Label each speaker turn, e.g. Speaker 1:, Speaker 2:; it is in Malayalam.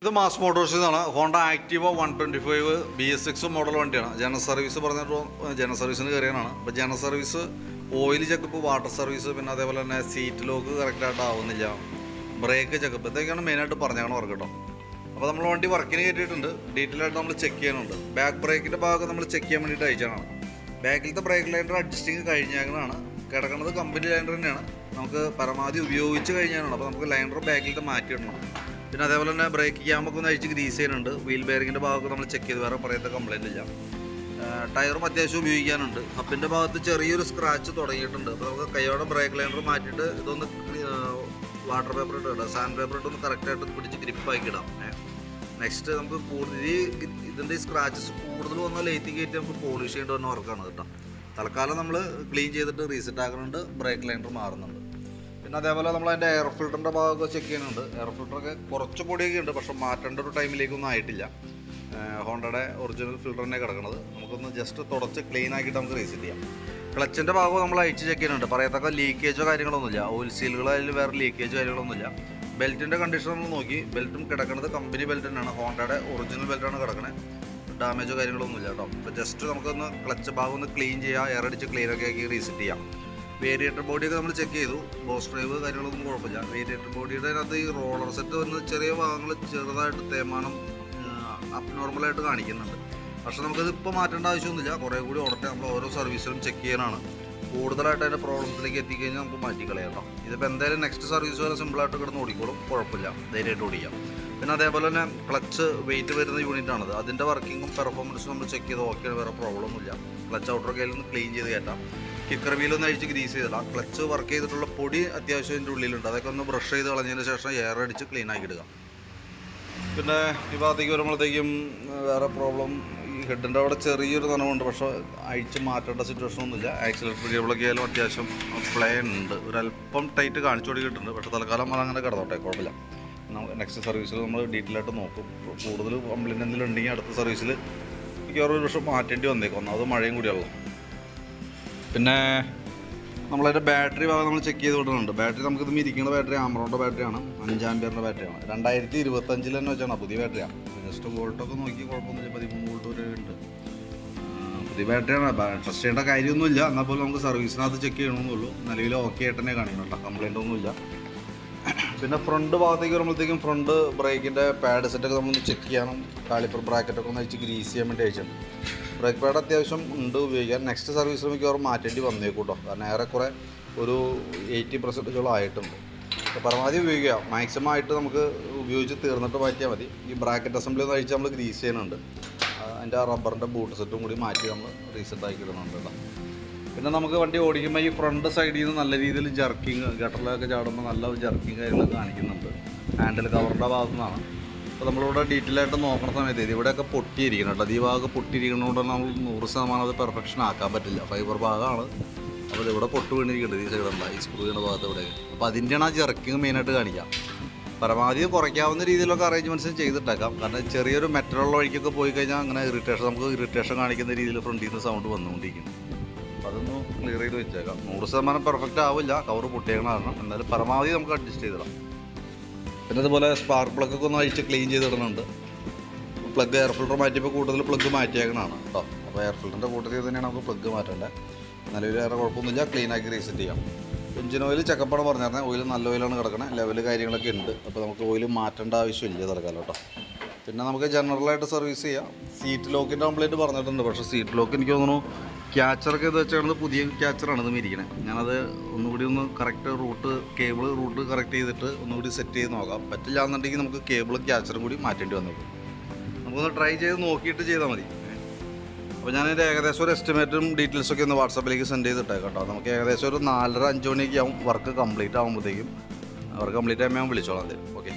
Speaker 1: ഇത് മാസ് മോട്ടോഴ്സിൽ നിന്നാണ്. ഹോണ്ട ആക്റ്റീവ 125 BS6 മോഡൽ വണ്ടിയാണ്. ജനറൽ സർവീസ് പറഞ്ഞിട്ട് ജനറൽ സർവീസിന് കയറിയാണ്. അപ്പോൾ general service, oil checkup, water service, പിന്നെ അതേപോലെ തന്നെ സീറ്റ് ലോക്ക് കറക്റ്റായിട്ട് ആവുന്നില്ല, ബ്രേക്ക് ചെക്കപ്പ്, ഇതൊക്കെയാണ് മെയിനായിട്ട് പറഞ്ഞാണ് വർക്ക് കേട്ടോ. അപ്പോൾ നമ്മൾ വണ്ടി വർക്കിന് കയറ്റിയിട്ടുണ്ട്. ഡീറ്റെയിൽ ആയിട്ട് നമ്മൾ ചെക്ക് ചെയ്യാനുണ്ട്. ബാക്ക് ബ്രേക്കിൻ്റെ ഭാഗം നമ്മൾ ചെക്ക് ചെയ്യാൻ വേണ്ടിയിട്ട് അയച്ചാണ്. ബാക്കിലത്തെ ബ്രേക്ക് ലൈൻഡർ അഡ്ജസ്റ്റിങ് കഴിഞ്ഞാണ്. കിടക്കുന്നത് കമ്പനി ലൈൻഡർ തന്നെയാണ്. നമുക്ക് പരമാവധി ഉപയോഗിച്ച് കഴിഞ്ഞാണ്. അപ്പോൾ നമുക്ക് ലൈൻഡർ ബാക്കിലത്തെ മാറ്റിയിടണം. പിന്നെ അതേപോലെ തന്നെ ബ്രേക്ക് ക്യാമൊക്കെ ഒന്ന് അഴിച്ച് ഗ്രീസ് ചെയ്യുന്നുണ്ട്. വീൽ ബെയറിങ്ങിൻ്റെ ഭാഗമൊക്കെ നമ്മൾ ചെക്ക് ചെയ്ത്, വേറെ പറയത്തെ കംപ്ലയിൻ്റ് ഇല്ല. ടയറും അത്യാവശ്യം ഉപയോഗിക്കാനുണ്ട്. ഹബിൻ്റെ ഭാഗത്ത് ചെറിയൊരു സ്ക്രാച്ച് തുടങ്ങിയിട്ടുണ്ട്. അപ്പോൾ നമുക്ക് കൈയോടെ ബ്രേക്ക് ലൈൻഡർ മാറ്റിയിട്ട് ഇതൊന്ന് വാട്ടർ പേപ്പർ ഇട്ട് സാൻഡ് പേപ്പർ ഇട്ടൊന്ന് കറക്റ്റായിട്ട് പിടിച്ച് ഗ്രിപ്പാക്കി ഇടാം. നെക്സ്റ്റ് നമുക്ക് കൂടുതൽ ഇതിൻ്റെ സ്ക്രാച്ചസ് കൂടുതൽ വന്നാൽ ലേറ്റി കയറ്റി നമുക്ക് പോളിഷ് ചെയ്യേണ്ട വന്ന വർക്കാണ് കേട്ടോ. തൽക്കാലം നമ്മൾ ക്ലീൻ ചെയ്തിട്ട് റീസെറ്റ് ആക്കുന്നുണ്ട്. ബ്രേക്ക് ലൈൻഡർ മാറുന്നുണ്ട്. പിന്നെ അതേപോലെ നമ്മൾ അതിൻ്റെ എയർ ഫിൽറ്ററിൻ്റെ ഭാഗമൊക്കെ ചെക്ക് ചെയ്യുന്നുണ്ട്. എയർ ഫിൽറ്ററൊക്കെ കുറച്ച് പൊടിയൊക്കെ ഉണ്ട്, പക്ഷേ മാറ്റേണ്ട ഒരു ടൈമിലേക്കൊന്നും ആയിട്ടില്ല. ഹോണ്ടയുടെ ഒറിജിനൽ ഫിൽറ്റർ തന്നെ കിടക്കുന്നത്. നമുക്കൊന്ന് ജസ്റ്റ് തുടച്ച് ക്ലീൻ ആക്കിയിട്ട് നമുക്ക് റീസെറ്റ് ചെയ്യാം. ക്ലച്ചിൻ്റെ ഭാഗം നമ്മൾ അഴിച്ച് ചെക്ക് ചെയ്യുന്നുണ്ട്. പറയത്തക്ക ലീക്കേജോ കാര്യങ്ങളൊന്നുമില്ല. ഓയിൽ സീലുകളിൽ വേറെ ലീക്കേജോ കാര്യങ്ങളൊന്നുമില്ല. ബെൽറ്റിൻ്റെ കണ്ടീഷൻ നമ്മൾ നോക്കി. ബെൽറ്റും കിടക്കുന്നത് കമ്പനി ബെൽറ്റ് തന്നെയാണ്. ഹോണ്ടയുടെ ഒറിജിനൽ ബെൽറ്റാണ് കിടക്കുന്നത്. ഡാമേജോ കാര്യങ്ങളൊന്നുമില്ല കേട്ടോ. അപ്പോൾ ജസ്റ്റ് നമുക്കൊന്ന് ക്ലച്ച് ഭാഗം ഒന്ന് ക്ലീൻ ചെയ്യാം, എയർ അടിച്ച് ക്ലീനൊക്കെ ആക്കി റീസെറ്റ് ചെയ്യാം. വേരിയേറ്റർ ബോഡിയൊക്കെ നമ്മൾ ചെക്ക് ചെയ്തു. ബോസ് ഡ്രൈവ് കാര്യങ്ങളൊന്നും കുഴപ്പമില്ല. വേരിയേറ്റർ ബോഡിയുടെ അതിനകത്ത് ഈ റോളർ സെറ്റ് വന്ന് ചെറിയ ഭാഗങ്ങൾ ചെറുതായിട്ട് തേയ്മാനം അബ്നോർമലായിട്ട് കാണിക്കുന്നുണ്ട്. പക്ഷെ നമുക്കത് ഇപ്പോൾ മാറ്റേണ്ട ആവശ്യമൊന്നുമില്ല. കുറേ കൂടി ഓടട്ടെ. നമ്മൾ ഓരോ സർവീസിലും ചെക്ക് ചെയ്യാനാണ്. കൂടുതലായിട്ട് അതിൻ്റെ പ്രോബ്ലംസിലേക്ക് എത്തിക്കഴിഞ്ഞാൽ നമുക്ക് മാറ്റിക്കളയാം കേട്ടോ. ഇതിപ്പോൾ എന്തായാലും നെക്സ്റ്റ് സർവീസ് വരെ സിമ്പിളായിട്ട് കിടന്ന് ഓടിക്കോളും, കുഴപ്പമില്ല, ധൈര്യമായിട്ട് ഓടിക്കാം. പിന്നെ അതേപോലെ തന്നെ ക്ലച്ച് വെയിറ്റ് വരുന്ന യൂണിറ്റാണത്. അതിൻ്റെ വർക്കിങ്ങും പെർഫോമൻസും നമ്മൾ ചെക്ക് ചെയ്ത് ഓക്കെയാണ്, വേറെ പ്രോബ്ലം ഒന്നുമില്ല. ക്ലച്ച് ഔട്ടർ കയ്യിലൊന്ന് ക്ലീൻ ചെയ്ത് കയറ്റാം. കിക്കർ വീലൊന്ന് അഴിച്ച് ഗ്രീസ് ചെയ്തിടാം. ക്ലച്ച് വർക്ക് ചെയ്തിട്ടുള്ള പൊടി അത്യാവശ്യം ഇതിൻ്റെ ഉള്ളിലുണ്ട്. അതൊക്കെ ഒന്ന് ബ്രഷ് ചെയ്ത് കളഞ്ഞതിന് ശേഷം എയർ അടിച്ച് ക്ലീൻ ആക്കി ഇടുക. പിന്നെ ഈ ഭാഗത്തേക്ക് വരുമ്പോഴത്തേക്കും വേറെ പ്രോബ്ലം, ഈ ഹെഡിൻ്റെ അവിടെ ചെറിയൊരു നനവുണ്ട്, പക്ഷേ അഴിച്ച് മാറ്റേണ്ട സിറ്റുവേഷനൊന്നുമില്ല. ആക്സിലേറ്റർ കേബിളൊക്കെ ആയാലും അത്യാവശ്യം പ്ലെയിൻ ഉണ്ട്. ഒരല്പം ടൈറ്റ് കാണിച്ചു കൊടുക്കിയിട്ടുണ്ട്. പക്ഷേ തൽക്കാലം അതങ്ങനെ കിടന്നോട്ടെ, കുഴപ്പമില്ല. നെക്സ്റ്റ് സർവീസിൽ നമ്മൾ ഡീറ്റെയിൽ ആയിട്ട് നോക്കും. കൂടുതൽ കംപ്ലയിൻ്റ് എന്തെങ്കിലും ഉണ്ടെങ്കിൽ അടുത്ത സർവീസിൽ മിക്കവാറും ഒരു വർഷം മാറ്റേണ്ടി വന്നേക്കും. ഒന്നാമത് മഴയും കൂടിയുള്ളൂ. പിന്നെ നമ്മളതിൻ്റെ ബാറ്ററി ഭാഗം നമ്മൾ ചെക്ക് ചെയ്ത് വിടുന്നുണ്ട്. ബാറ്ററി നമുക്കിത് ഇരിക്കുന്ന ബാറ്ററി ആമറോണിൻ്റെ ബാറ്ററിയാണ്. 5 ആമ്പിയറിൻ്റെ ബാറ്ററിയാണ്. 2025 തന്നെ വെച്ചാണ്. പുതിയ ബാറ്ററിയാണ്. ജസ്റ്റ് വോൾട്ടൊക്കെ നോക്കി കുഴപ്പമൊന്നുമില്ല. 13 വോൾട്ട് വരെ ഉണ്ട്. പുതിയ ബാറ്ററിയാണ്. ടെസ്റ്റ് ചെയ്യേണ്ട കാര്യമൊന്നുമില്ല. എന്നാൽ പോലും നമുക്ക് സർവീസിനകത്ത് ചെക്ക് ചെയ്യണമെന്നുള്ളൂ. നിലവിൽ ഓക്കെ ആയിട്ട് തന്നെ കാണിക്കണം, കംപ്ലയിൻ്റ് ഒന്നുമില്ല. പിന്നെ ഫ്രണ്ട് ഭാഗത്തേക്ക് വരുമ്പോഴത്തേക്കും ഫ്രണ്ട് ബ്രേക്കിൻ്റെ പാഡ് സെറ്റൊക്കെ നമ്മളൊന്ന് ചെക്ക് ചെയ്യാനും. കാലിപ്പർ ബ്രാക്കറ്റൊക്കെ ഒന്ന് അയച്ച് ഗ്രീസ് ചെയ്യാൻ വേണ്ടി അയച്ചിട്ടുണ്ട്. ബ്രേക്ക് പാഡ് അത്യാവശ്യം ഉണ്ട് ഉപയോഗിക്കാൻ. നെക്സ്റ്റ് സർവീസിൽ മിക്കവാറും മാറ്റേണ്ടി വന്നേക്കൂട്ടോ. കാരണം ഏറെക്കുറെ ഒരു 80% ആയിട്ടുണ്ട്. അപ്പോൾ പരമാവധി ഉപയോഗിക്കുക. മാക്സിമം ആയിട്ട് നമുക്ക് ഉപയോഗിച്ച് തീർന്നിട്ട് മാറ്റിയാൽ മതി. ഈ ബ്രാക്കറ്റ് അസംബ്ലി ഒന്ന് അഴിച്ച് നമ്മൾ ഗ്രീസ് ചെയ്യുന്നുണ്ട്. അതിൻ്റെ ആ റബ്ബറിൻ്റെ ബൂട്ട് സെറ്റും കൂടി മാറ്റി നമ്മൾ റീസെറ്റ് ആക്കി ഇടുന്നുണ്ട് കേട്ടോ. പിന്നെ നമുക്ക് വണ്ടി ഓടിക്കുമ്പോൾ ഈ ഫ്രണ്ട് സൈഡിൽ നിന്ന് നല്ല രീതിയിൽ ജർക്കിങ്, ഗട്ടറിലൊക്കെ ചാടുമ്പോൾ നല്ല ജർക്കിങ് കാര്യങ്ങളൊക്കെ കാണിക്കുന്നുണ്ട്. ഹാൻഡിൽ കവറിൻ്റെ ഭാഗത്തു നിന്നാണ്. അപ്പോൾ നമ്മളിവിടെ ഡീറ്റെയിൽ ആയിട്ട് നോക്കുന്ന സമയത്ത് ഇവിടെയൊക്കെ പൊട്ടിയിരിക്കണം കേട്ടോ. ഈ ഭാഗം പൊട്ടിയിരിക്കുന്നതുകൊണ്ട് നമ്മൾ 100% അത് പെർഫെക്ഷൻ ആക്കാൻ പറ്റില്ല. ഫൈബർ ഭാഗമാണ്. അപ്പോൾ ഇവിടെ പൊട്ട് വീണിരിക്കുന്നുണ്ട്. ഈ സൈഡുള്ള ഈ സ്ക്രൂ ചെയ്യുന്ന ഭാഗത്ത് ഇവിടെ. അപ്പോൾ അതിൻ്റെയാണ് ആ ജർക്കിങ് മെയിനായിട്ട് കാണിക്കുക. പരമാവധി കുറയ്ക്കാവുന്ന രീതിയിലൊക്കെ അറേഞ്ച്മെൻറ്റ്സ് ചെയ്തിട്ടേക്കാം. കാരണം ചെറിയൊരു മെറ്റലുള്ള വഴിക്കൊക്കെ പോയി കഴിഞ്ഞാൽ അങ്ങനെ നമുക്ക് ഇറിറ്റേഷൻ കാണിക്കുന്ന രീതിയിൽ ഫ്രണ്ടിൽ നിന്ന് സൗണ്ട് വന്നുകൊണ്ടിരിക്കുന്നു. അപ്പോൾ അതൊന്ന് ക്ലിയർ ചെയ്ത് വെച്ചേക്കാം. 100% പെർഫെക്റ്റ് ആവില്ല, കവർ പൊട്ടിയേക്കണ കാരണം. എന്നാലും പരമാവധി നമുക്ക് അഡ്ജസ്റ്റ് ചെയ്തിടാം. പിന്നെ അതുപോലെ സ്പാർക്ക് പ്ലഗൊക്കെ ഒന്ന് അഴിച്ച് ക്ലീൻ ചെയ്തിടുന്നുണ്ട്. പ്ലഗ് എയർ ഫിൽറ്റർ മാറ്റിയപ്പോൾ കൂടുതൽ പ്ലഗ് മാറ്റിയേക്കണതാണ് കേട്ടോ. അപ്പോൾ എയർ ഫിൽറ്ററിൻ്റെ കൂട്ടത്തിൽ തന്നെയാണ് നമുക്ക് പ്ലഗ് മാറ്റേണ്ടത്. നിലവിൽ വേറെ കുഴപ്പമൊന്നുമില്ല. ക്ലീനാക്കി റീസെറ്റ് ചെയ്യാം. എഞ്ചിൻ ഓയിൽ ചെക്കപ്പാണ് പറഞ്ഞിരുന്നത്. ഓയിൽ നല്ല ഓയിലാണ് കിടക്കണത്. ലെവൽ കാര്യങ്ങളൊക്കെ ഉണ്ട്. അപ്പോൾ നമുക്ക് ഓയിൽ മാറ്റേണ്ട ആവശ്യമില്ല തൽക്കാലം കേട്ടോ. പിന്നെ നമുക്ക് ജനറലായിട്ട് സർവീസ് ചെയ്യാം. സീറ്റ് ലോക്കിൻ്റെ കംപ്ലയിൻറ്റ് പറഞ്ഞിട്ടുണ്ട്. പക്ഷേ സീറ്റ് ലോക്ക് എനിക്ക് തോന്നുന്നു ക്യാച്ചറൊക്കെ ഇത് വെച്ചാണ്. ഇത് പുതിയ ക്യാച്ചറാണ് ഇത് ഇരിക്കണേ. ഞാനത് ഒന്നുകൂടി ഒന്ന് കറക്റ്റ് കേബിൾ റൂട്ട് കറക്റ്റ് ചെയ്തിട്ട് ഒന്നുകൂടി സെറ്റ് ചെയ്ത് നോക്കാം. പറ്റില്ല എന്നുണ്ടെങ്കിൽ നമുക്ക് കേബിളും ക്യാച്ചറും കൂടി മാറ്റേണ്ടി വന്നേക്കും. നമുക്കൊന്ന് ട്രൈ ചെയ്ത് നോക്കിയിട്ട് ചെയ്താൽ മതി. അപ്പോൾ ഞാനതിൻ്റെ ഏകദേശം ഒരു എസ്റ്റിമേറ്റും ഡീറ്റെയിൽസൊക്കെ ഒന്ന് വാട്സാപ്പിലേക്ക് സെൻഡ് ചെയ്തിട്ടേക്കാം കേട്ടോ. നമുക്ക് ഏകദേശം ഒരു 4:30-5 മണിയൊക്കെ ആവും വർക്ക് കംപ്ലീറ്റ് ആകുമ്പോഴത്തേക്കും. വർക്ക് കംപ്ലീറ്റ് ആകുമ്പോൾ ഞാൻ വിളിച്ചോളാം. ഓക്കെ.